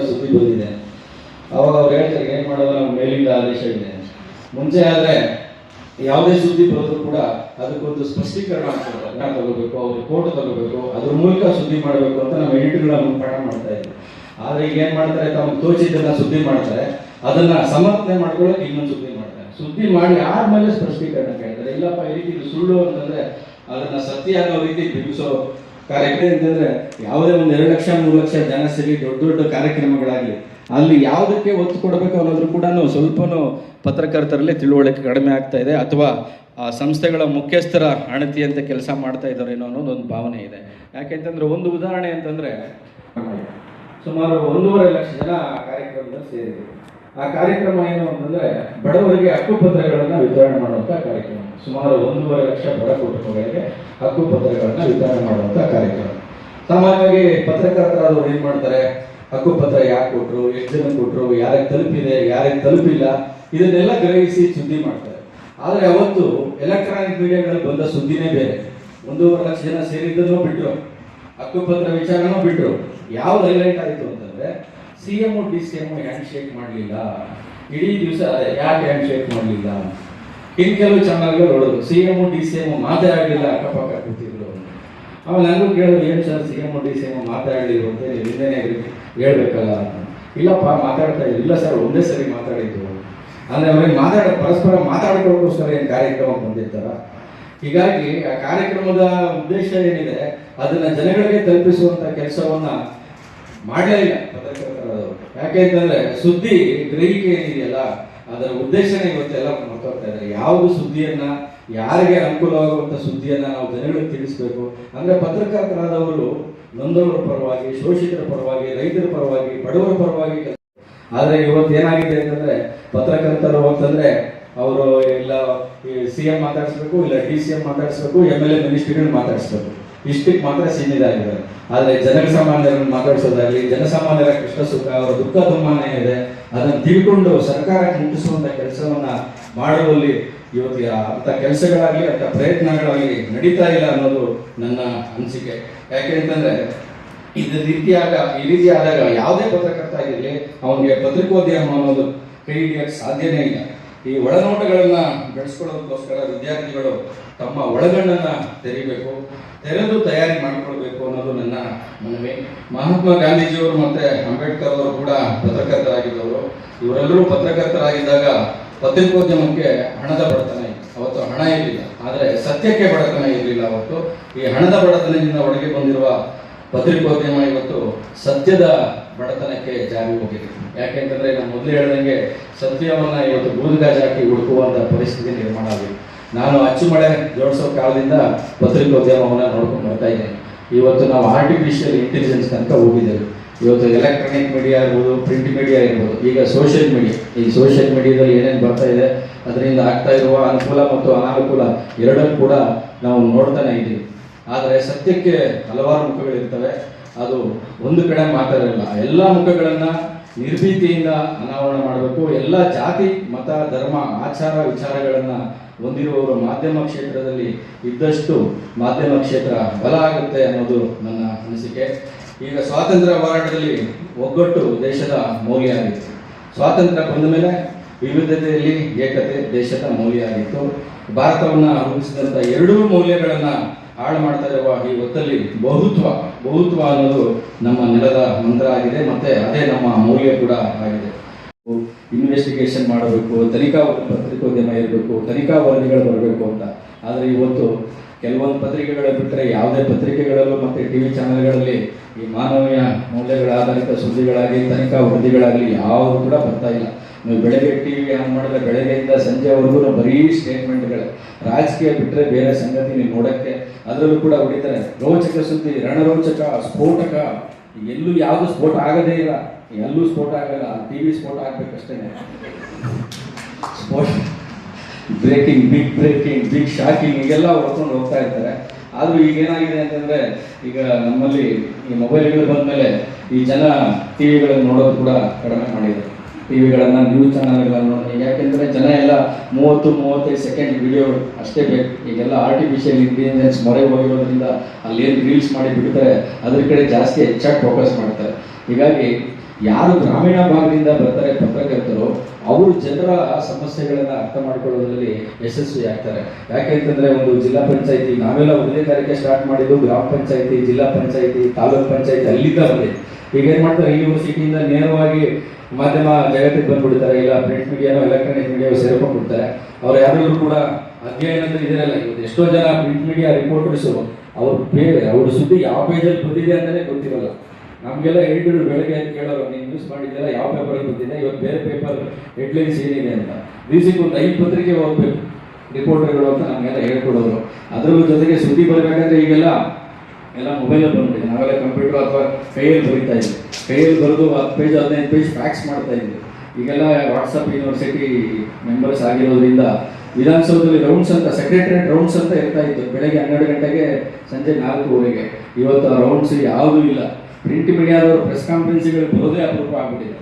ಸುದ್ದಿ ಬಂದಿದೆ. ಅವಾಗ ಅವ್ರು ಹೇಳ್ತಾರೆ ಏನು ಮಾಡೋದು, ನಮ್ಮ ಮೇಲಿಂದ ಆದೇಶ ಇದೆ. ಮುಂಚೆ ಆದರೆ ಯಾವುದೇ ಸುದ್ದಿ ಬರೋದು ಕೂಡ ಅದಕ್ಕೊಂದು ಸ್ಪಷ್ಟೀಕರಣ ತಗೋಬೇಕು, ಅವ್ರು ಫೋಟೋ ತಗೋಬೇಕು, ಅದ್ರ ಮೂಲಕ ಸುದ್ದಿ ಮಾಡಬೇಕು ಅಂತ ನಮ್ಮ ಎಡಿಟರ್ಗಳ ಪಾಠ ಮಾಡ್ತಾ ಇದ್ವಿ. ಆದರೆ ಈಗ ಏನು ಮಾಡ್ತಾರೆ, ತಮ್ಮ ತೋಚಿದ್ದನ್ನ ಸುದ್ದಿ ಮಾಡ್ತಾರೆ, ಅದನ್ನ ಸಮರ್ಥನೆ ಮಾಡ್ಕೊಳ್ಳೋಕೆ ಇನ್ನೊಂದು ಸುದ್ದಿ ಮಾಡ್ತಾರೆ. ಸುದ್ದಿ ಮಾಡಿ ಆದ್ಮೇಲೆ ಸ್ಪಷ್ಟೀಕರಣ ಕೇಳ್ತಾರೆ. ಇಲ್ಲಪ್ಪ ಈ ರೀತಿ ಸುಳ್ಳು ಅಂತಂದ್ರೆ ಅದನ್ನ ಸತ್ಯ ಅನ್ನೋ ರೀತಿ ಬಿಡಿಸೋ ಕಾರ್ಯಕ್ರಮ ಅಂತಂದ್ರೆ ಯಾವುದೇ ಒಂದು 2 ಲಕ್ಷ 3 ಲಕ್ಷ ಜನ ಸೇರಿ ದೊಡ್ಡ ದೊಡ್ಡ ಕಾರ್ಯಕ್ರಮಗಳಾಗಲಿ ಅಲ್ಲಿ ಯಾವುದಕ್ಕೆ ಒತ್ತು ಕೊಡಬೇಕು ಅನ್ನೋದ್ರು ಕೂಡ ಸ್ವಲ್ಪನೂ ಪತ್ರಕರ್ತರಲ್ಲಿ ತಿಳುವಳಿಕೆ ಕಡಿಮೆ ಆಗ್ತಾ ಇದೆ, ಅಥವಾ ಆ ಸಂಸ್ಥೆಗಳ ಮುಖ್ಯಸ್ಥರ ಅಣತಿಯಂತೆ ಕೆಲಸ ಮಾಡ್ತಾ ಇದ್ದಾರೇನೋ ಅನ್ನೋದೊಂದು ಭಾವನೆ ಇದೆ. ಯಾಕೆಂತಂದ್ರೆ ಒಂದು ಉದಾಹರಣೆ ಅಂತಂದ್ರೆ ಸುಮಾರು 1.5 ಲಕ್ಷ ಜನ ಆ ಕಾರ್ಯಕ್ರಮದಲ್ಲಿ ಸೇರಿದರು. ಆ ಕಾರ್ಯಕ್ರಮ ಏನು ಅಂತಂದ್ರೆ ಬಡವರಿಗೆ ಹಕ್ಕುಪತ್ರಗಳನ್ನು ವಿತರಣೆ ಮಾಡುವಂಥ ಕಾರ್ಯಕ್ರಮ. ಸುಮಾರು 1.5 ಲಕ್ಷ ಬಡ ಕುಟುಂಬಗಳಿಗೆ ಹಕ್ಕುಪತ್ರಗಳನ್ನು ವಿತರಣೆ ಮಾಡುವಂಥ ಕಾರ್ಯಕ್ರಮ. ಸಾಮಾನ್ಯವಾಗಿ ಪತ್ರಕರ್ತರಾದವರು ಏನು ಮಾಡ್ತಾರೆ, ಹಕ್ಕುಪತ್ರ ಯಾಕೆ ಕೊಟ್ಟರು, ಎಷ್ಟು ಜನ ಕೊಟ್ಟರು, ಯಾರಿಗೆ ತಲುಪಿದೆ, ಯಾರಿಗೆ ತಲುಪಿಲ್ಲ, ಇದನ್ನೆಲ್ಲ ಗ್ರಹಿಸಿ ಸುದ್ದಿ ಮಾಡ್ತಾರೆ. ಆದರೆ ಅವತ್ತು ಎಲೆಕ್ಟ್ರಾನಿಕ್ ಮೀಡಿಯಾಗಳಲ್ಲಿ ಬಂದ ಸುದ್ದಿನೇ ಬೇರೆ. 1.5 ಲಕ್ಷ ಜನ ಸೇರಿದ್ದನ್ನು ಬಿಟ್ಟರು, ಹಕ್ಕುಪತ್ರ ವಿಚಾರನೂ ಬಿಟ್ಟರು. ಯಾವ್ದು ಹೈಲೈಟ್ ಆಯಿತು ಅಂತಂದ್ರೆ CM DCM ಹ್ಯಾಂಡ್ ಶೇಕ್ ಮಾಡಲಿಲ್ಲ. ಇಡೀ ದಿವಸ ಯಾಕೆ ಹ್ಯಾಂಡ್ ಶೇಕ್ ಮಾಡಲಿಲ್ಲ, ಕೆಲವು ಚಾನಲ್ಗಳು ನೋಡೋದು CM DCM ಮಾತಾಡಲಿಲ್ಲ, ಅಕ್ಕಪಕ್ಕ ಕೂತಿದ್ರು. ಆಮೇಲೆ ನನಗೂ ಕೇಳೋದು, ಏನು ಸರ್ CM DCM ಮಾತಾಡಲಿಲ್ಲ ಅಂತ ನೀವು ಹಿಂದೆನೇ ಹೇಳ್ಬೇಕಲ್ಲ. ಇಲ್ಲಪ್ಪ ಮಾತಾಡ್ತಾ ಇದ್ರು. ಇಲ್ಲ ಸರ್ ಒಂದೇ ಸರಿ ಮಾತಾಡಿದ್ದು ಅಂದರೆ ಅವ್ರಿಗೆ ಪರಸ್ಪರ ಮಾತಾಡ್ಕೊಳ್ಳೋಕ್ಕೋಸ್ಕರ ಏನು ಕಾರ್ಯಕ್ರಮ ಬಂದಿರ್ತಾರ. ಹೀಗಾಗಿ ಆ ಕಾರ್ಯಕ್ರಮದ ಉದ್ದೇಶ ಏನಿದೆ ಅದನ್ನ ಜನಗಳಿಗೆ ತಲುಪಿಸುವಂತ ಕೆಲಸವನ್ನ ಮಾಡಲೇ ಇಲ್ಲ ಪತ್ರಕರ್ತರಾದವರು. ಯಾಕೆಂತಂದ್ರೆ ಸುದ್ದಿ ಗ್ರಹಿಕೆ ಏನಿದೆಯಲ್ಲ ಅದರ ಉದ್ದೇಶನೇ ಇವತ್ತೆಲ್ಲ ಮರ್ತೋಗ್ತಾ ಇದ್ದಾರೆ. ಯಾವುದು ಸುದ್ದಿಯನ್ನ, ಯಾರಿಗೆ ಅನುಕೂಲವಾಗುವಂತ ಸುದ್ದಿಯನ್ನ ನಾವು ಜನಗಳಿಗೆ ತಿಳಿಸ್ಬೇಕು ಅಂದ್ರೆ ಪತ್ರಕರ್ತರಾದವರು ನೊಂದವರ ಪರವಾಗಿ, ಶೋಷಿತರ ಪರವಾಗಿ, ರೈತರ ಪರವಾಗಿ, ಬಡವರ ಪರವಾಗಿ. ಆದ್ರೆ ಇವತ್ತು ಏನಾಗಿದೆ ಅಂತಂದ್ರೆ ಪತ್ರಕರ್ತರು ಅಂತಂದ್ರೆ ಅವರು ಇಲ್ಲ CM ಮಾತಾಡಿಸ್ಬೇಕು, ಇಲ್ಲ DCM ಮಾತಾಡಿಸ್ಬೇಕು, MLA ಮಿನಿಸ್ಟ್ರಿಗಳನ್ನ ಮಾತಾಡಿಸ್ಬೇಕು, ಇಷ್ಟಕ್ಕೆ ಮಾತ್ರ ಸೀಮಿತರಾಗಿದ್ದಾರೆ. ಆದರೆ ಜನಸಾಮಾನ್ಯರನ್ನು ಮಾತಾಡಿಸೋದಾಗಲಿ, ಜನಸಾಮಾನ್ಯರ ಕಷ್ಟ ಸುಖ, ಅವರ ದುಃಖ ದುಮ್ಮಾನ ಇದೆ ಅದನ್ನು ತಿಳ್ಕೊಂಡು ಸರ್ಕಾರಕ್ಕೆ ಮುಟ್ಟಿಸುವಂತ ಕೆಲಸವನ್ನ ಮಾಡುವಲ್ಲಿ ಇವತ್ತು ಅಂತ ಕೆಲಸಗಳಾಗಲಿ ಅಂತ ಪ್ರಯತ್ನಗಳಾಗಲಿ ನಡೀತಾ ಇಲ್ಲ ಅನ್ನೋದು ನನ್ನ ಅನಿಸಿಕೆ. ಯಾಕೆಂತಂದ್ರೆ ಈ ರೀತಿ ಆದಾಗ ಯಾವುದೇ ಪತ್ರಕರ್ತ ಆಗಿರಲಿ ಅವನಿಗೆ ಪತ್ರಿಕೋದ್ಯಮ ಅನ್ನೋದು ಕೈ ಹಿಡಿಯಕ್ಕೆ ಸಾಧ್ಯನೇ ಇಲ್ಲ. ಈ ಒಳನೋಟಗಳನ್ನ ಬೆಳೆಸ್ಕೊಳ್ಳೋದಕ್ಕೋಸ್ಕರ ವಿದ್ಯಾರ್ಥಿಗಳು ತಮ್ಮ ಒಳಗಣ್ಣನ್ನ ತೆರಿಬೇಕು, ತೆರೆದು ತಯಾರಿ ಮಾಡಿಕೊಳ್ಬೇಕು ಅನ್ನೋದು ನನ್ನ ಮನವಿ. ಮಹಾತ್ಮ ಗಾಂಧೀಜಿಯವರು ಮತ್ತೆ ಅಂಬೇಡ್ಕರ್ ಅವರು ಕೂಡ ಪತ್ರಕರ್ತರಾಗಿದ್ದವರು. ಇವರೆಲ್ಲರೂ ಪತ್ರಕರ್ತರಾಗಿದ್ದಾಗ ಪತ್ರಿಕೋದ್ಯಮಕ್ಕೆ ಹಣದ ಬಡತನ ಇತ್ತು. ಅವತ್ತು ಹಣ ಇರಲಿಲ್ಲ, ಆದರೆ ಸತ್ಯಕ್ಕೆ ಬಡತನ ಇರಲಿಲ್ಲ. ಅವತ್ತು ಈ ಹಣದ ಬಡತನದಿಂದ ಒಳಗೆ ಬಂದಿರುವ ಪತ್ರಿಕೋದ್ಯಮ ಇವತ್ತು ಸತ್ಯದ ಬಡತನಕ್ಕೆ ಜಾರಿ ಹೋಗಿದೆ. ಯಾಕೆಂತಂದ್ರೆ ನಾನು ಮೊದಲು ಹೇಳ್ದಂಗೆ ಸತ್ಯವನ್ನ ಇವತ್ತು ಬೂದುಗಾಜು ಹಾಕಿ ಹುಡುಕುವಂತ ಪರಿಸ್ಥಿತಿ ನಿರ್ಮಾಣ ಆಗಿದೆ. ನಾನು ಅಚ್ಚುಮಳೆ ಜೋಡಿಸೋ ಕಾಲದಿಂದ ಪತ್ರಿಕೋದ್ಯಮವನ್ನು ನೋಡ್ಕೊಂಡು ಬರ್ತಾ ಇದ್ದೇನೆ. ಇವತ್ತು ನಾವು ಆರ್ಟಿಫಿಷಿಯಲ್ ಇಂಟೆಲಿಜೆನ್ಸ್ ತನಕ ಹೋಗಿದ್ದೇವೆ. ಇವತ್ತು ಎಲೆಕ್ಟ್ರಾನಿಕ್ ಮೀಡಿಯಾ ಇರ್ಬೋದು, ಪ್ರಿಂಟ್ ಮೀಡಿಯಾ ಇರ್ಬೋದು, ಈಗ ಸೋಷಿಯಲ್ ಮೀಡಿಯಾ. ಈ ಸೋಷಿಯಲ್ ಮೀಡಿಯಾದಲ್ಲಿ ಏನೇನು ಬರ್ತಾ ಇದೆ ಅದರಿಂದ ಆಗ್ತಾ ಇರುವ ಅನುಕೂಲ ಮತ್ತು ಅನಾನುಕೂಲ ಎರಡನ್ನು ಕೂಡ ನಾವು ನೋಡ್ತಾನೆ ಇದ್ದೀವಿ. ಆದರೆ ಸತ್ಯಕ್ಕೆ ಹಲವಾರು ಮುಖಗಳಿರ್ತವೆ, ಅದು ಒಂದು ಕಡೆ ಮಾತಾಡಲ್ಲ. ಎಲ್ಲ ಮುಖಗಳನ್ನ ನಿರ್ಭೀತಿಯಿಂದ ಅನಾವರಣ ಮಾಡಬೇಕು. ಎಲ್ಲ ಜಾತಿ, ಮತ, ಧರ್ಮ, ಆಚಾರ, ವಿಚಾರಗಳನ್ನ ಹೊಂದಿರುವವರು ಮಾಧ್ಯಮ ಕ್ಷೇತ್ರದಲ್ಲಿ ಇದ್ದಷ್ಟು ಮಾಧ್ಯಮ ಕ್ಷೇತ್ರ ಬಲ ಆಗುತ್ತೆ ಅನ್ನೋದು ನನ್ನ ಅನಿಸಿಕೆ. ಈಗ ಸ್ವಾತಂತ್ರ್ಯ ಹೋರಾಟದಲ್ಲಿ ಒಗ್ಗಟ್ಟು ದೇಶದ ಮೌಲ್ಯ ಆಗಿತ್ತು. ಸ್ವಾತಂತ್ರ್ಯ ಬಂದ ಮೇಲೆ ವಿವಿಧತೆಯಲ್ಲಿ ಏಕತೆ ದೇಶದ ಮೌಲ್ಯ ಆಗಿತ್ತು. ಭಾರತವನ್ನು ರೂಪಿಸಿದಂಥ ಎರಡೂ ಮೌಲ್ಯಗಳನ್ನ ಹಾಳು ಮಾಡ್ತಾ ಇರುವ ಈ ಹೊತ್ತಲ್ಲಿ ಬಹುತ್ವ ಅನ್ನೋದು ನಮ್ಮ ನೆಲದ ಮಂತ್ರ ಆಗಿದೆ, ಮತ್ತೆ ಅದೇ ನಮ್ಮ ಮೌಲ್ಯ ಕೂಡ ಆಗಿದೆ. ಇನ್ವೆಸ್ಟಿಗೇಷನ್ ಮಾಡಬೇಕು, ಪತ್ರಿಕೋದ್ಯಮ ಇರಬೇಕು, ತನಿಖಾ ವರದಿಗಳು ಬರಬೇಕು ಅಂತ. ಆದರೆ ಇವತ್ತು ಕೆಲವೊಂದು ಪತ್ರಿಕೆಗಳು ಬಿಟ್ಟರೆ ಯಾವುದೇ ಪತ್ರಿಕೆಗಳಲ್ಲೂ ಮತ್ತು TV ಚಾನೆಲ್ಗಳಲ್ಲಿ ಈ ಮಾನವೀಯ ಮೌಲ್ಯಗಳ ಆಧಾರಿತ ಸುದ್ದಿಗಳಾಗಲಿ, ತನಿಖಾ ವರದಿಗಳಾಗಲಿ ಯಾವುದು ಕೂಡ ಬರ್ತಾ ಇಲ್ಲ. ನೀವು ಬೆಳಗ್ಗೆ TV ಆನ್ ಮಾಡಿದ್ರೆ ಬೆಳಗ್ಗೆಯಿಂದ ಸಂಜೆವರೆಗೂ ಬರೀ ಸ್ಟೇಟ್ಮೆಂಟ್ಗಳು. ರಾಜಕೀಯ ಬಿಟ್ಟರೆ ಬೇರೆ ಸಂಗತಿ ನೀವು ನೋಡೋಕ್ಕೆ ಅದರಲ್ಲೂ ಕೂಡ ಹೊಡಿತಾರೆ. ರೋಚಕ ಸುದ್ದಿ, ರಣರೋಚಕ, ಸ್ಫೋಟಕ, ಎಲ್ಲೂ ಯಾವುದು ಸ್ಫೋಟ ಆಗದೇ ಇಲ್ಲ, ಎಲ್ಲೂ ಸ್ಫೋಟ ಆಗಲ್ಲ. TV ಸ್ಫೋಟ ಆಗ್ಬೇಕಷ್ಟೇ. ಸ್ಫೋಟ, ಬ್ರೇಕಿಂಗ್, ಬಿಗ್ ಶಾಕಿಂಗ್ ಹೀಗೆಲ್ಲ ಹೊಡ್ಕೊಂಡು ಹೋಗ್ತಾ ಇರ್ತಾರೆ. ಆದರೂ ಈಗ ಏನಾಗಿದೆ ಅಂತಂದರೆ ಈಗ ನಮ್ಮಲ್ಲಿ ಈ ಮೊಬೈಲ್ಗಳು ಬಂದ ಮೇಲೆ ಈ ಜನ ಟಿವಿಗಳನ್ನು ನೋಡೋದು ಕೂಡ ಕಡಿಮೆ ಮಾಡಿದ್ದಾರೆ. ಟಿವಿಗಳನ್ನು, ನ್ಯೂಸ್ ಚಾನಲ್ಗಳನ್ನು ನೋಡಿ. ಯಾಕೆಂದರೆ ಜನ ಎಲ್ಲ 30-35 ಸೆಕೆಂಡ್ ವಿಡಿಯೋ ಅಷ್ಟೇ ಬೇಕು. ಈಗೆಲ್ಲ ಆರ್ಟಿಫಿಷಿಯಲ್ ಇಂಟೆಲಿಜೆನ್ಸ್ ಮೊರೆ ಹೋಗಿರೋದ್ರಿಂದ ಅಲ್ಲೇನು ರೀಲ್ಸ್ ಮಾಡಿ ಬಿಡ್ತಾರೆ ಅದ್ರ ಕಡೆ ಜಾಸ್ತಿ ಹೆಚ್ಚಾಗಿ ಫೋಕಸ್ ಮಾಡ್ತಾರೆ. ಹೀಗಾಗಿ ಯಾರು ಗ್ರಾಮೀಣ ಭಾಗದಿಂದ ಬರ್ತಾರೆ ಪತ್ರಕರ್ತರು, ಅವರು ಜನರ ಸಮಸ್ಯೆಗಳನ್ನ ಅರ್ಥ ಮಾಡ್ಕೊಳ್ಳೋದ್ರಲ್ಲಿ ಯಶಸ್ವಿ ಆಗ್ತಾರೆ. ಯಾಕೆಂತಂದ್ರೆ ಒಂದು ಜಿಲ್ಲಾ ಪಂಚಾಯತಿ ನಾವೆಲ್ಲ ಒಂದನೇ ತಾರೀಕೆ ಸ್ಟಾರ್ಟ್ ಮಾಡಿದ್ದು ಗ್ರಾಮ ಪಂಚಾಯತಿ, ಜಿಲ್ಲಾ ಪಂಚಾಯತಿ, ತಾಲೂಕ್ ಪಂಚಾಯತಿ ಅಲ್ಲಿಂದ ಬಂದಿದೆ. ಈಗ ಏನ್ ಮಾಡ್ತಾರೆ, ಯೂನಿವರ್ಸಿಟಿಯಿಂದ ನೇರವಾಗಿ ಮಾಧ್ಯಮ ಜಗತ್ತಿಗೆ ಬಂದ್ಬಿಡ್ತಾರೆ, ಇಲ್ಲ ಪ್ರಿಂಟ್ ಮೀಡಿಯಾನೋ ಎಲೆಕ್ಟ್ರಾನಿಕ್ ಮೀಡಿಯಾ ಸೇರ್ಕೊಂಡ್ಬಿಡ್ತಾರೆ. ಅವ್ರು ಯಾರು ಕೂಡ ಅಧ್ಯಯನದ ಇದರಲ್ಲ. ಇವತ್ತು ಎಷ್ಟೋ ಜನ ಪ್ರಿಂಟ್ ಮೀಡಿಯಾ ರಿಪೋರ್ಟರ್ಸು ಅವ್ರ ಸುದ್ದಿ ಯಾವ ಪೇಜಲ್ಲಿ ಬಂದಿದೆ ಅಂತಾನೆ ಗೊತ್ತಿರಲ್ಲ. ನಮಗೆಲ್ಲ ಹೇಳಿದ್ರು ಬೆಳಗ್ಗೆ ಕೇಳೋರು, ನೀವು ನ್ಯೂಸ್ ಮಾಡಿದ್ದೆಲ್ಲ ಯಾವ ಪೇಪರಲ್ಲಿ ಬಂದಿದೆ, ಇವತ್ತು ಬೇರೆ ಪೇಪರ್ ಹೆಡ್ಲೈನ್ಸ್ ಏನಿದೆ ಅಂತ. ದಿವಸಕ್ಕೆ ಒಂದು 5 ಪತ್ರಿಕೆ ಓದಬೇಕು ರಿಪೋರ್ಟರ್ಗಳು ಅಂತ ನಮಗೆಲ್ಲ ಹೇಳ್ಕೊಡೋರು. ಅದ್ರ ಜೊತೆಗೆ ಸುದ್ದಿ ಬರಬೇಕಂದ್ರೆ ಈಗೆಲ್ಲ ಮೊಬೈಲಲ್ಲಿ ಬಂದ್ಬಿಟ್ಟಿದೆ. ನಾವೆಲ್ಲ ಕಂಪ್ಯೂಟರ್ ಅಥವಾ ಕೈಯಲ್ಲಿ ಬರೀತಾ ಇದ್ವಿ. ಕೈಯಲ್ಲಿ ಬರೆದು 10 ಪೇಜ್ 15 ಪೇಜ್ ಫ್ಯಾಕ್ಸ್ ಮಾಡ್ತಾ ಇದ್ವಿ. ಈಗೆಲ್ಲ ವಾಟ್ಸಪ್ ಯೂನಿವರ್ಸಿಟಿ ಮೆಂಬರ್ಸ್ ಆಗಿರೋದ್ರಿಂದ ವಿಧಾನಸೌಧದಲ್ಲಿ ರೌಂಡ್ಸ್ ಅಂತ, ಸೆಕ್ರೆಟರಿಯೇಟ್ ರೌಂಡ್ಸ್ ಅಂತ ಇರ್ತಾ ಇತ್ತು. ಬೆಳಗ್ಗೆ 12 ಗಂಟೆಗೆ, ಸಂಜೆ 4:00 ಇವತ್ತು ಆ ರೌಂಡ್ಸ್ ಯಾವುದೂ ಇಲ್ಲ. ಪ್ರಿಂಟ್ ಮೀಡಿಯಾದವರು ಪ್ರೆಸ್ ಕಾನ್ಫರೆನ್ಸ್ಗಳು ಬರೋದೇ ಅಪರೂಪ ಆಗ್ಬಿಟ್ಟಿದೆ.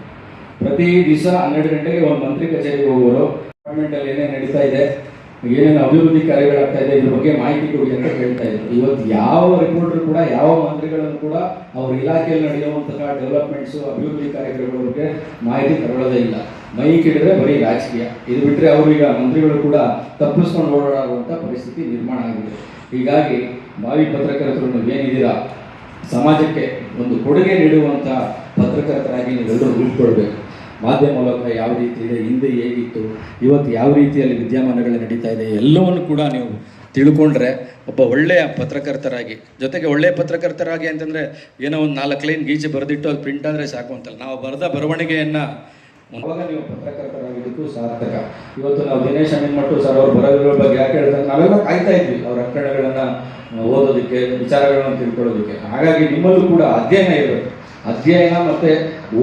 ಪ್ರತಿ ದಿವಸ 12 ಗಂಟೆಗೆ ಒಂದು ಮಂತ್ರಿ ಕಚೇರಿಗೆ ಹೋಗೋರು, ಡಿಪಾರ್ಟ್ಮೆಂಟಲ್ಲಿ ಏನೇನು ನಡೀತಾ ಇದೆ, ಏನೇನು ಅಭಿವೃದ್ಧಿ ಕಾರ್ಯಗಳಾಗ್ತಾ ಇದೆ, ಇದ್ರ ಬಗ್ಗೆ ಮಾಹಿತಿ ಕೊಡಿ ಅಂತ ಹೇಳ್ತಾ ಇದ್ರು. ಇವತ್ತು ಯಾವ ರಿಪೋರ್ಟರ್ ಕೂಡ, ಯಾವ ಮಂತ್ರಿಗಳನ್ನು ಕೂಡ ಅವ್ರ ಇಲಾಖೆಯಲ್ಲಿ ನಡೆಯುವಂತಹ ಡೆವಲಪ್ಮೆಂಟ್ಸು, ಅಭಿವೃದ್ಧಿ ಕಾರ್ಯಕ್ರಮಗಳ ಬಗ್ಗೆ ಮಾಹಿತಿ ತಗೊಳ್ಳೋದೇ ಇಲ್ಲ. ಮೈಕ್ ಹಿಡಿದ್ರೆ ಬರೀ ರಾಜಕೀಯ. ಇದು ಬಿಟ್ಟರೆ ಅವರು ಈಗ ಮಂತ್ರಿಗಳು ಕೂಡ ತಪ್ಪಿಸ್ಕೊಂಡು ಓಡಾಡುವಂಥ ಪರಿಸ್ಥಿತಿ ನಿರ್ಮಾಣ ಆಗಿದೆ. ಹೀಗಾಗಿ ಭಾವಿ ಪತ್ರಕರ್ತರು ನೀವೇನಿದ್ದೀರಾ, ಸಮಾಜಕ್ಕೆ ಒಂದು ಕೊಡುಗೆ ನೀಡುವಂಥ ಪತ್ರಕರ್ತರಾಗಿ ನೀವೆಲ್ಲರೂ ರೂಪುಕೊಳ್ಬೇಕು. ಮಾಧ್ಯಮ ಮೂಲಕ ಯಾವ ರೀತಿ ಇದೆ, ಹಿಂದೆ ಹೇಗಿತ್ತು, ಇವತ್ತು ಯಾವ ರೀತಿಯಲ್ಲಿ ವಿದ್ಯಮಾನಗಳು ನಡೀತಾ ಇದೆ, ಎಲ್ಲವನ್ನು ಕೂಡ ನೀವು ತಿಳ್ಕೊಂಡ್ರೆ ಒಬ್ಬ ಒಳ್ಳೆಯ ಪತ್ರಕರ್ತರಾಗಿ, ಜೊತೆಗೆ ಒಳ್ಳೆಯ ಪತ್ರಕರ್ತರಾಗಿ ಅಂತಂದರೆ ಏನೋ ಒಂದು 4 ಲೈನ್ ಗೀಚೆ ಬರೆದಿಟ್ಟು ಅದು ಪ್ರಿಂಟ್ ಆದರೆ ಸಾಕು ಅಂತಲ್ಲ. ನಾವು ಬರೆದ ಬರವಣಿಗೆಯನ್ನು ಅವಾಗ ನೀವು ಪತ್ರಕರ್ತರಾಗಿದ್ದಕ್ಕೂ ಸಾರ್ಥಕ. ಇವತ್ತು ನಾವು ದಿನೇಶ್ ಅಮೀನ್ಮಠ್ ಸರ್ ಅವ್ರ ಬರಹಗಳ ಬಗ್ಗೆ ಯಾಕೆ ಹೇಳ್ತಾರೆ, ನಾವೆಲ್ಲ ಕಾಯ್ತಾ ಇದ್ವಿ ಅವ್ರ ಅಕ್ಕಣಗಳನ್ನು ಓದೋದಕ್ಕೆ, ವಿಚಾರಗಳನ್ನು ತಿಳ್ಕೊಳ್ಳೋದಕ್ಕೆ. ಹಾಗಾಗಿ ನಿಮ್ಮಲ್ಲೂ ಕೂಡ ಅಧ್ಯಯನ ಇರಬೇಕು. ಅಧ್ಯಯನ ಮತ್ತು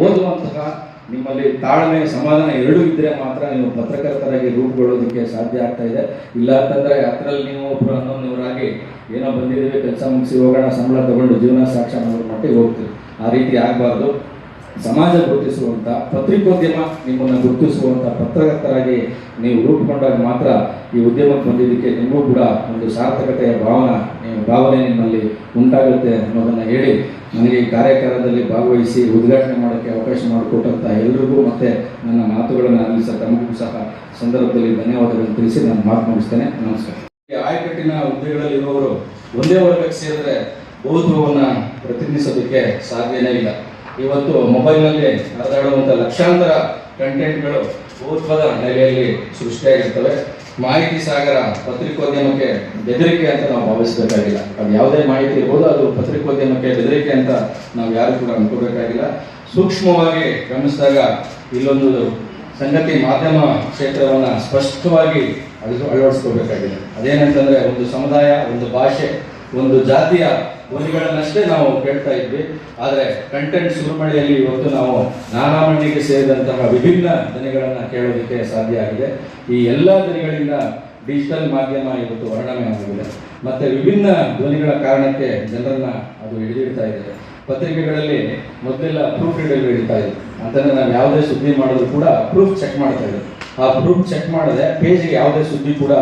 ಓದುವಂತಹ ನಿಮ್ಮಲ್ಲಿ ತಾಳ್ಮೆ, ಸಮಾಧಾನ ಎರಡೂ ಇದ್ದರೆ ಮಾತ್ರ ನೀವು ಪತ್ರಕರ್ತರಾಗಿ ರೂಪುಗೊಳ್ಳೋದಕ್ಕೆ ಸಾಧ್ಯ ಆಗ್ತಾ ಇದೆ. ಇಲ್ಲ ಅಂತಂದರೆ ಅದರಲ್ಲಿ ನೀವು ಒಬ್ಬರು 11ನೂರಾಗಿ ಏನೋ ಬಂದಿದ್ದೀವಿ, ಕೆಲಸ ಮುಗಿಸಿ ಹೋಗೋಣ, ಸಂಬಳ ತಗೊಂಡು ಜೀವನ ಸಾಕ್ಷ್ಯ ಮಾಡೋ ಮಟ್ಟಿಗೆ ಹೋಗ್ತೀವಿ. ಆ ರೀತಿ ಆಗಬಾರ್ದು. ಸಮಾಜ ಗುರುತಿಸುವಂಥ ಪತ್ರಿಕೋದ್ಯಮ ನಿಮ್ಮನ್ನು ಗುರುತಿಸುವಂಥ ಪತ್ರಕರ್ತರಾಗಿ ನೀವು ರೂಪುಗೊಂಡಾಗ ಮಾತ್ರ ಈ ಉದ್ಯಮಕ್ಕೆ ಬಂದಿದ್ದಕ್ಕೆ ನಿಮಗೂ ಕೂಡ ಒಂದು ಸಾರ್ಥಕತೆಯ ಭಾವನೆ ನಿಮ್ಮಲ್ಲಿ ಉಂಟಾಗುತ್ತೆ ಅನ್ನೋದನ್ನು ಹೇಳಿ, ನನಗೆ ಈ ಕಾರ್ಯಕ್ರಮದಲ್ಲಿ ಭಾಗವಹಿಸಿ ಉದ್ಘಾಟನೆ ಮಾಡೋಕ್ಕೆ ಅವಕಾಶ ಮಾಡಿಕೊಟ್ಟಂಥ ಎಲ್ರಿಗೂ ಮತ್ತು ನನ್ನ ಮಾತುಗಳನ್ನು ಆಲಿಸ ತಮಗೂ ಸಹ ಸಂದರ್ಭದಲ್ಲಿ ಧನ್ಯವಾದಗಳನ್ನು ತಿಳಿಸಿ ನಾನು ಮಾತು ಮುಗಿಸ್ತೇನೆ. ನಮಸ್ಕಾರ. ಆಯಕಟ್ಟಿನ ಹುದ್ದೆಗಳಲ್ಲಿರುವವರು ಒಂದೇ ವರ್ಗಕ್ಕೆ ಸೇರಿದ್ರೆ ಬಹುತ್ವವನ್ನು ಪ್ರತಿನಿಧಿಸೋದಕ್ಕೆ ಸಾಧ್ಯನೇ ಇಲ್ಲ. ಇವತ್ತು ಮೊಬೈಲ್ನಲ್ಲಿ ಹರಿದಾಡುವಂಥ ಲಕ್ಷಾಂತರ ಕಂಟೆಂಟ್ಗಳು ಬಹುತ್ವದ ನೆಲೆಯಲ್ಲಿ ಸೃಷ್ಟಿಯಾಗಿರ್ತವೆ. ಮಾಹಿತಿ ಸಾಗರ ಪತ್ರಿಕೋದ್ಯಮಕ್ಕೆ ಬೆದರಿಕೆ ಅಂತ ನಾವು ಭಾವಿಸಬೇಕಾಗಿಲ್ಲ. ಅದು ಯಾವುದೇ ಮಾಹಿತಿ ಇರ್ಬೋದು, ಅದು ಪತ್ರಿಕೋದ್ಯಮಕ್ಕೆ ಬೆದರಿಕೆ ಅಂತ ನಾವು ಯಾರು ಕೂಡ ಅನ್ಕೋಬೇಕಾಗಿಲ್ಲ. ಸೂಕ್ಷ್ಮವಾಗಿ ಗಮನಿಸಿದಾಗ ಇಲ್ಲೊಂದು ಸಂಗತಿ, ಮಾಧ್ಯಮ ಕ್ಷೇತ್ರವನ್ನು ಸ್ಪಷ್ಟವಾಗಿ ಅಳವಡಿಸ್ಕೋಬೇಕಾಗಿದೆ. ಅದೇನಂತಂದರೆ ಒಂದು ಸಮುದಾಯ, ಒಂದು ಭಾಷೆ, ಒಂದು ಜಾತಿಯ ಧ್ವನಿಗಳನ್ನಷ್ಟೇ ನಾವು ಕೇಳ್ತಾ ಇದ್ವಿ. ಆದರೆ ಕಂಟೆಂಟ್ ಸುರುಮಳೆಯಲ್ಲಿ ಇವತ್ತು ನಾವು ನಾನಾ ಮಣ್ಣಿಗೆ ಸೇರಿದಂತಹ ವಿಭಿನ್ನ ಧ್ವನಿಗಳನ್ನು ಕೇಳೋದಕ್ಕೆ ಸಾಧ್ಯ ಆಗಿದೆ. ಈ ಎಲ್ಲ ಧ್ವನಿಗಳಿಂದ ಡಿಜಿಟಲ್ ಮಾಧ್ಯಮ ಇವತ್ತು ವರ್ಣಮಯ ಆಗಿದೆ. ಮತ್ತು ವಿಭಿನ್ನ ಧ್ವನಿಗಳ ಕಾರಣಕ್ಕೆ ಜನರನ್ನು ಅದು ಹಿಡಿದಿಡ್ತಾ ಇದೆ. ಪತ್ರಿಕೆಗಳಲ್ಲಿ ಮೊದಲೆಲ್ಲ ಪ್ರೂಫ್ ರೀಡರ್ ಹಿಡಿತಾ ಇದ್ರು. ಅಂತಂದರೆ ನಾವು ಯಾವುದೇ ಸುದ್ದಿ ಮಾಡಿದ್ರು ಕೂಡ ಪ್ರೂಫ್ ಚೆಕ್ ಮಾಡ್ತಾ ಇದ್ರು. ಆ ಪ್ರೂಫ್ ಚೆಕ್ ಮಾಡದೆ ಪೇಜ್ಗೆ ಯಾವುದೇ ಸುದ್ದಿ ಕೂಡ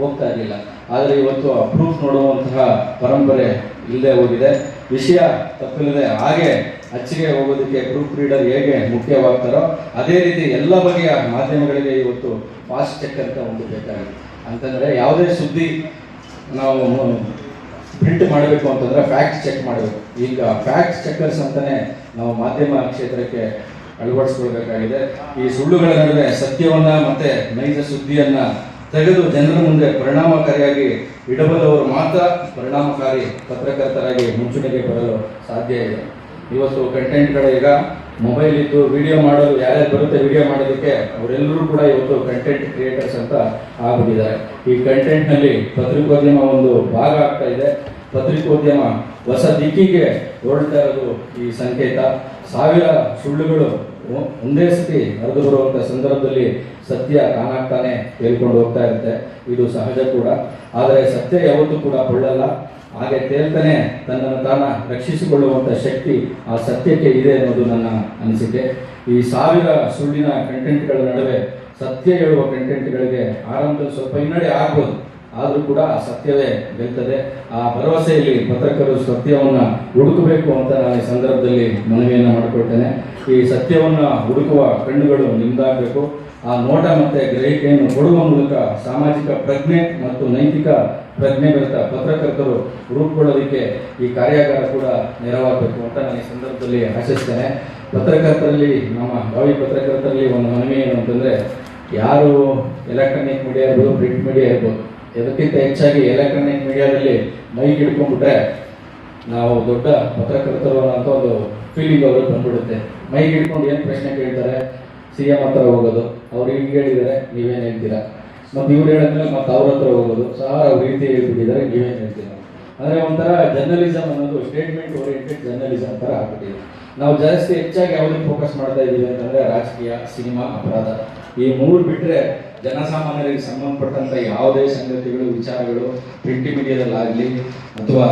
ಹೋಗ್ತಾ ಇರಲಿಲ್ಲ. ಆದರೆ ಇವತ್ತು ಆ ಪ್ರೂಫ್ ನೋಡುವಂತಹ ಪರಂಪರೆ ಇಲ್ಲದೆ ಹೋಗಿದೆ. ವಿಷಯ ತಪ್ಪಿಲ್ಲದೆ ಹಾಗೆ ಅಚ್ಚಿಗೆ ಹೋಗೋದಕ್ಕೆ ಪ್ರೂಫ್ ರೀಡರ್ ಹೇಗೆ ಮುಖ್ಯವಾಗ್ತಾರೋ ಅದೇ ರೀತಿ ಎಲ್ಲ ಬಗೆಯ ಮಾಧ್ಯಮಗಳಿಗೆ ಇವತ್ತು ಫಾಸ್ಟ್ ಚೆಕ್ ಅಂತ ಒಂದು ಬೇಕಾಗಿದೆ. ಅಂತಂದರೆ ಯಾವುದೇ ಸುದ್ದಿ ನಾವು ಪ್ರಿಂಟ್ ಮಾಡಬೇಕು ಅಂತಂದರೆ ಫ್ಯಾಕ್ಟ್ ಚೆಕ್ ಮಾಡಬೇಕು. ಈಗ ಫ್ಯಾಕ್ಟ್ ಚೆಕ್ಕರ್ಸ್ ಅಂತಲೇ ನಾವು ಮಾಧ್ಯಮ ಕ್ಷೇತ್ರಕ್ಕೆ ಅಳವಡಿಸ್ಕೊಳ್ಬೇಕಾಗಿದೆ. ಈ ಸುಳ್ಳುಗಳ ನಡುವೆ ಸತ್ಯವನ್ನು ಮತ್ತು ನೈಜ ಸುದ್ದಿಯನ್ನು ತೆಗೆದು ಜನರ ಮುಂದೆ ಪರಿಣಾಮಕಾರಿಯಾಗಿ ಇಡಬಲ್ಲವರು ಮಾತ್ರ ಪರಿಣಾಮಕಾರಿ ಪತ್ರಕರ್ತರಾಗಿ ಮುಂಚೂಣಿಗೆ ಬರಲು ಸಾಧ್ಯ ಇದೆ. ಇವತ್ತು ಕಂಟೆಂಟ್ಗಳು ಈಗ ಮೊಬೈಲ್ ಇದ್ದು ವಿಡಿಯೋ ಮಾಡಲು ಯಾರ್ಯಾರು ಬರುತ್ತೆ ವಿಡಿಯೋ ಮಾಡೋದಕ್ಕೆ ಅವರೆಲ್ಲರೂ ಕೂಡ ಇವತ್ತು ಕಂಟೆಂಟ್ ಕ್ರಿಯೇಟರ್ಸ್ ಅಂತ ಆಗ್ಬಿಟ್ಟಿದ್ದಾರೆ. ಈ ಕಂಟೆಂಟ್ನಲ್ಲಿ ಪತ್ರಿಕೋದ್ಯಮ ಒಂದು ಭಾಗ ಆಗ್ತಾ ಇದೆ. ಪತ್ರಿಕೋದ್ಯಮ ಹೊಸ ದಿಕ್ಕಿಗೆ ಹೊರಡ್ತಾ ಇರೋದು ಈ ಸಂಕೇತ. 1000 ಸುಳ್ಳುಗಳು ಒಂದೇ ಸತಿ ಹರಿದು ಬರುವಂಥ ಸಂದರ್ಭದಲ್ಲಿ ಸತ್ಯ ತಾನಾಗ್ತಾನೆ ಹೇಳ್ಕೊಂಡು ಹೋಗ್ತಾ ಇರುತ್ತೆ. ಇದು ಸಹಜ ಕೂಡ. ಆದರೆ ಸತ್ಯ ಯಾವತ್ತೂ ಕೂಡ ಕೊಳ್ಳಲ್ಲ. ಹಾಗೆ ತೇಲ್ತಾನೆ ತನ್ನನ್ನು ತಾನ ರಕ್ಷಿಸಿಕೊಳ್ಳುವಂಥ ಶಕ್ತಿ ಆ ಸತ್ಯಕ್ಕೆ ಇದೆ ಅನ್ನೋದು ನನ್ನ ಅನಿಸಿಕೆ. ಈ 1000 ಸುಳ್ಳಿನ ಕಂಟೆಂಟ್ಗಳ ನಡುವೆ ಸತ್ಯ ಹೇಳುವ ಕಂಟೆಂಟ್ಗಳಿಗೆ ಆರಂಭದಲ್ಲಿ ಸ್ವಲ್ಪ ಹಿನ್ನಡೆ ಆಗ್ಬೋದು. ಆದರೂ ಕೂಡ ಸತ್ಯವೇ ಗೆಲ್ತದೆ. ಆ ಭರವಸೆಯಲ್ಲಿ ಪತ್ರಕರ್ತರು ಸತ್ಯವನ್ನು ಹುಡುಕಬೇಕು ಅಂತ ನಾನು ಈ ಸಂದರ್ಭದಲ್ಲಿ ಮನವಿಯನ್ನು ಮಾಡಿಕೊಳ್ತೇನೆ. ಈ ಸತ್ಯವನ್ನು ಹುಡುಕುವ ಕಣ್ಣುಗಳು ನಿಮ್ದಾಗಬೇಕು. ಆ ನೋಟ ಮತ್ತು ಗ್ರಹಿಕೆಯನ್ನು ಕೊಡುವ ಮೂಲಕ ಸಾಮಾಜಿಕ ಪ್ರಜ್ಞೆ ಮತ್ತು ನೈತಿಕ ಪ್ರಜ್ಞೆ ಬೆರೆತ ಪತ್ರಕರ್ತರು ರೂಪುಗೊಳ್ಳೋದಕ್ಕೆ ಈ ಕಾರ್ಯಾಗಾರ ಕೂಡ ನೆರವಾಗಬೇಕು ಅಂತ ನಾನು ಈ ಸಂದರ್ಭದಲ್ಲಿ ಆಶಿಸ್ತೇನೆ. ಪತ್ರಕರ್ತರಲ್ಲಿ, ನಮ್ಮ ಭಾವಿ ಪತ್ರಕರ್ತರಲ್ಲಿ ಒಂದು ಮನವಿ ಏನು ಅಂತಂದರೆ, ಯಾರು ಎಲೆಕ್ಟ್ರಾನಿಕ್ ಮೀಡಿಯಾ ಇರ್ಬೋದು, ಪ್ರಿಂಟ್ ಮೀಡಿಯಾ ಇರ್ಬೋದು, ಇದಕ್ಕಿಂತ ಹೆಚ್ಚಾಗಿ ಎಲೆಕ್ಟ್ರಾನಿಕ್ ಮೀಡಿಯಾದಲ್ಲಿ ಮೈಕ್ ಹಿಡ್ಕೊಂಡ್ಬಿಟ್ರೆ ನಾವು ದೊಡ್ಡ ಪತ್ರಕರ್ತರು ಅನ್ನೋ ಒಂದು ಫೀಲಿಂಗ್ ಅವ್ರಿಗೆ ಬಂದ್ಬಿಡುತ್ತೆ. ಮೈಕ್ ಹಿಡ್ಕೊಂಡು ಏನು ಪ್ರಶ್ನೆ ಕೇಳ್ತಾರೆ, CM ಹತ್ರ ಹೋಗೋದು, ಅವ್ರು ಹಿಂಗೆ ಹೇಳಿದ್ದಾರೆ ನೀವೇನು ಹೇಳ್ತೀರಾ, ಮತ್ತು ಇವ್ರು ಹೇಳಿದ್ಮೇಲೆ ಮತ್ತೆ ಅವ್ರ ಹತ್ರ ಹೋಗೋದು, ಸಾರ್ ಅವ್ರ ರೀತಿ ಹೇಳ್ಬಿಟ್ಟಿದ್ದಾರೆ ನೀವೇನು ಹೇಳ್ತೀರಾ. ಅಂದರೆ ಒಂಥರ ಜರ್ನಲಿಸಮ್ ಅನ್ನೋದು ಸ್ಟೇಟ್ಮೆಂಟ್ ಓರಿಯೆಂಟೆಡ್ ಜರ್ನಲಿಸಮ್ ಥರ ಆಗ್ಬಿಟ್ಟಿದೆ. ನಾವು ಜಾಸ್ತಿ ಹೆಚ್ಚಾಗಿ ಯಾವುದಕ್ಕೆ ಫೋಕಸ್ ಮಾಡ್ತಾ ಇದ್ದೀವಿ ಅಂತಂದರೆ ರಾಜಕೀಯ, ಸಿನಿಮಾ, ಅಪರಾಧ, ಈ ಮೂರು ಬಿಟ್ಟರೆ ಜನಸಾಮಾನ್ಯರಿಗೆ ಸಂಬಂಧಪಟ್ಟಂಥ ಯಾವುದೇ ಸಂಗತಿಗಳು, ವಿಚಾರಗಳು ಪ್ರಿಂಟ್ ಮೀಡಿಯಾದಲ್ಲಾಗಲಿ ಅಥವಾ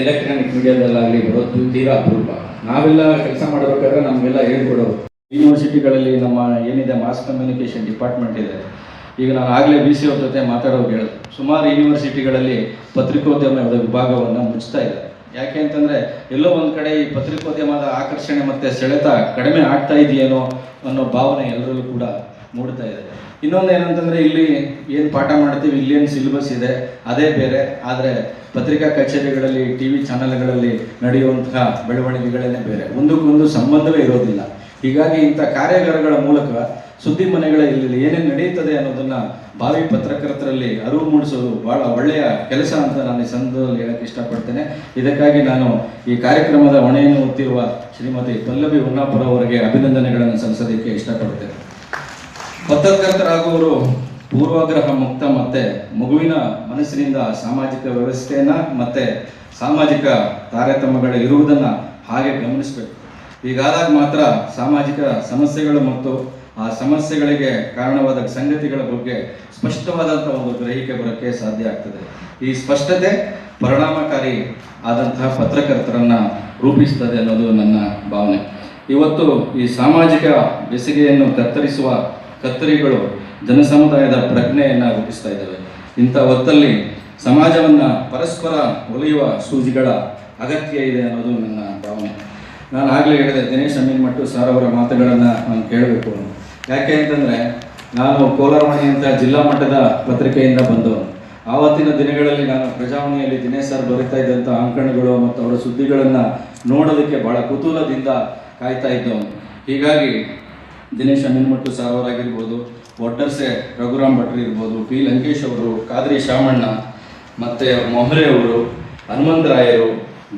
ಎಲೆಕ್ಟ್ರಾನಿಕ್ ಮೀಡಿಯಾದಲ್ಲಾಗಲಿ ಬರೋದು ತೀರಾ ಅಪರೂಪ. ನಾವೆಲ್ಲ ಕೆಲಸ ಮಾಡಬೇಕಾದ್ರೆ ನಮಗೆಲ್ಲ ಹೇಳ್ಕೊಡೋರು. ಯೂನಿವರ್ಸಿಟಿಗಳಲ್ಲಿ ನಮ್ಮ ಏನಿದೆ ಮಾಸ್ ಕಮ್ಯುನಿಕೇಷನ್ ಡಿಪಾರ್ಟ್ಮೆಂಟ್ ಇದೆ. ಈಗ ನಾನು ಆಗಲೇ BC ಅವ್ರ ಜೊತೆ ಮಾತಾಡೋರು ಹೇಳಿದೆ, ಸುಮಾರು ಯೂನಿವರ್ಸಿಟಿಗಳಲ್ಲಿ ಪತ್ರಿಕೋದ್ಯಮದ ವಿಭಾಗವನ್ನು ಮುಚ್ತಾ ಇದೆ. ಯಾಕೆ ಅಂತಂದರೆ ಎಲ್ಲೋ ಒಂದು ಕಡೆ ಈ ಪತ್ರಿಕೋದ್ಯಮದ ಆಕರ್ಷಣೆ ಮತ್ತು ಸೆಳೆತ ಕಡಿಮೆ ಆಗ್ತಾ ಇದೆಯೇನೋ ಅನ್ನೋ ಭಾವನೆ ಎಲ್ಲರಲ್ಲೂ ಕೂಡ ಮೂಡ್ತಾ ಇದೆ. ಇನ್ನೊಂದು ಏನಂತಂದರೆ, ಇಲ್ಲಿ ಏನು ಪಾಠ ಮಾಡ್ತೀವಿ, ಇಲ್ಲೇನು ಸಿಲೆಬಸ್ ಇದೆ ಅದೇ ಬೇರೆ, ಆದರೆ ಪತ್ರಿಕಾ ಕಚೇರಿಗಳಲ್ಲಿ, TV ಚಾನೆಲ್ಗಳಲ್ಲಿ ನಡೆಯುವಂತಹ ಬೆಳವಣಿಗೆಗಳೇ ಬೇರೆ, ಒಂದಕ್ಕೊಂದು ಸಂಬಂಧವೇ ಇರೋದಿಲ್ಲ. ಹೀಗಾಗಿ ಇಂಥ ಕಾರ್ಯಾಗಾರಗಳ ಮೂಲಕ ಸುದ್ದಿ ಮನೆಗಳಲ್ಲಿ ಏನೇನು ನಡೆಯುತ್ತದೆ ಅನ್ನೋದನ್ನು ಭಾವಿ ಪತ್ರಕರ್ತರಲ್ಲಿ ಅರಿವು ಮೂಡಿಸೋದು ಭಾಳ ಒಳ್ಳೆಯ ಕೆಲಸ ಅಂತ ನಾನು ಈ ಸಂದರ್ಭದಲ್ಲಿ ಹೇಳಕ್ಕೆ ಇಷ್ಟಪಡ್ತೇನೆ. ಇದಕ್ಕಾಗಿ ನಾನು ಈ ಕಾರ್ಯಕ್ರಮದ ಹೊಣೆಯನ್ನು ಹೊತ್ತಿರುವ ಶ್ರೀಮತಿ ಪಲ್ಲವಿ ಹೊನ್ನಾಪುರ ಅವರಿಗೆ ಅಭಿನಂದನೆಗಳನ್ನು ಸಲ್ಲಿಸೋದಕ್ಕೆ ಇಷ್ಟಪಡ್ತೇನೆ. ಪತ್ರಕರ್ತರಾಗುವವರು ಪೂರ್ವಾಗ್ರಹ ಮುಕ್ತ ಮತ್ತು ಮಗುವಿನ ಮನಸ್ಸಿನಿಂದ ಸಾಮಾಜಿಕ ವ್ಯವಸ್ಥೆಯನ್ನು ಮತ್ತು ಸಾಮಾಜಿಕ ತಾರತಮ್ಯಗಳು ಇರುವುದನ್ನು ಹಾಗೆ ಗಮನಿಸಬೇಕು. ಹೀಗಾದಾಗ ಮಾತ್ರ ಸಾಮಾಜಿಕ ಸಮಸ್ಯೆಗಳು ಮತ್ತು ಆ ಸಮಸ್ಯೆಗಳಿಗೆ ಕಾರಣವಾದ ಸಂಗತಿಗಳ ಬಗ್ಗೆ ಸ್ಪಷ್ಟವಾದಂಥ ಒಂದು ಗ್ರಹಿಕೆ ಬರೋಕ್ಕೆ ಸಾಧ್ಯ ಆಗ್ತದೆ. ಈ ಸ್ಪಷ್ಟತೆ ಪರಿಣಾಮಕಾರಿ ಆದಂತಹ ಪತ್ರಕರ್ತರನ್ನು ರೂಪಿಸ್ತದೆ ಅನ್ನೋದು ನನ್ನ ಭಾವನೆ. ಇವತ್ತು ಈ ಸಾಮಾಜಿಕ ಬೆಸುಗೆಯನ್ನು ಕತ್ತರಿಸುವ ಕತ್ತರಿಗಳು ಜನಸಮುದಾಯದ ಪ್ರಜ್ಞೆಯನ್ನು ರೂಪಿಸ್ತಾ ಇದ್ದಾವೆ. ಇಂಥ ಹೊತ್ತಲ್ಲಿ ಸಮಾಜವನ್ನು ಪರಸ್ಪರ ಒಲಿಯುವ ಸೂಜಿಗಳ ಅಗತ್ಯ ಇದೆ ಅನ್ನೋದು ನನ್ನ ಭಾವನೆ. ನಾನು ಆಗಲೇ ಹೇಳಿದೆ, ದಿನೇಶ್ ಅಮೀನ್ಮಠ್ ಸರ್ ಅವರ ಮಾತುಗಳನ್ನು ನಾನು ಕೇಳಬೇಕು. ಯಾಕೆ ಅಂತಂದರೆ, ನಾನು ಕೋಲಾರವಾಣಿ ಅಂತ ಜಿಲ್ಲಾ ಮಟ್ಟದ ಪತ್ರಿಕೆಯಿಂದ ಬಂದವನು. ಆವತ್ತಿನ ದಿನಗಳಲ್ಲಿ ನಾನು ಪ್ರಜಾವಾಣಿಯಲ್ಲಿ ದಿನೇಶ್ ಸರ್ ಬರೀತಾ ಇದ್ದಂಥ ಅಂಕಣಗಳು ಮತ್ತು ಅವರ ಸುದ್ದಿಗಳನ್ನು ನೋಡೋದಕ್ಕೆ ಭಾಳ ಕುತೂಹಲದಿಂದ ಕಾಯ್ತಾ ಇದ್ದವನು. ಹೀಗಾಗಿ ದಿನೇಶ್ ಅಮೀನ್ಮಠ್ ಸರ್ ಅವರಾಗಿರ್ಬೋದು, ಒಡ್ಡರ್ಸೆ ರಘುರಾಮ್ ಭಟ್ರು ಇರ್ಬೋದು, P. ಲಂಕೇಶ್ ಅವರು, ಕಾದ್ರಿ ಶಾಮಣ್ಣ, ಮತ್ತು ಮೊಹರೆ ಅವರು, ಹನುಮಂತರಾಯರು,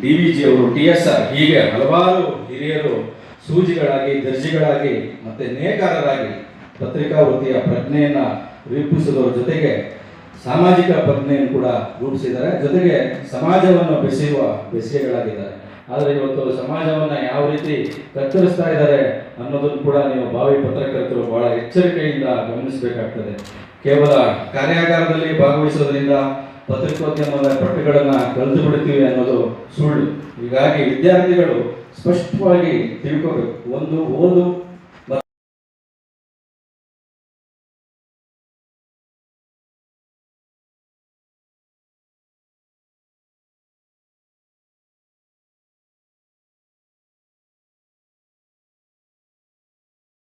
DVG ಅವರು, TSR, ಹೀಗೆ ಹಲವಾರು ಹಿರಿಯರು ಸೂಜಿಗಳಾಗಿ, ದರ್ಜಿಗಳಾಗಿ ಮತ್ತು ನೇಕಾರರಾಗಿ ಪತ್ರಿಕಾ ವೃತ್ತಿಯ ಪ್ರಜ್ಞೆಯನ್ನು ರೂಪಿಸುವುದರ ಜೊತೆಗೆ ಸಾಮಾಜಿಕ ಪ್ರಜ್ಞೆಯನ್ನು ಕೂಡ ರೂಪಿಸಿದ್ದಾರೆ. ಜೊತೆಗೆ ಸಮಾಜವನ್ನು ಬೆಸೆಯುವ ಬೆಸೆಗಳಾಗಿದ್ದಾರೆ. ಆದರೆ ಇವತ್ತು ಸಮಾಜವನ್ನು ಯಾವ ರೀತಿ ಕತ್ತರಿಸ್ತಾ ಇದ್ದಾರೆ ಅನ್ನೋದನ್ನು ಕೂಡ ನೀವು ಭಾವಿ ಪತ್ರಕರ್ತರು ಬಹಳ ಎಚ್ಚರಿಕೆಯಿಂದ ಗಮನಿಸಬೇಕಾಗ್ತದೆ. ಕೇವಲ ಕಾರ್ಯಾಗಾರದಲ್ಲಿ ಭಾಗವಹಿಸೋದ್ರಿಂದ ಪತ್ರಿಕೋದ್ಯಮದ ಪಟ್ಟುಗಳನ್ನು ಕಳೆದು ಬಿಡ್ತೀವಿ ಅನ್ನೋದು ಸುಳ್ಳು. ಹೀಗಾಗಿ ವಿದ್ಯಾರ್ಥಿಗಳು ಸ್ಪಷ್ಟವಾಗಿ ತಿಳ್ಕೋಬೇಕು. ಒಂದು, ಓದು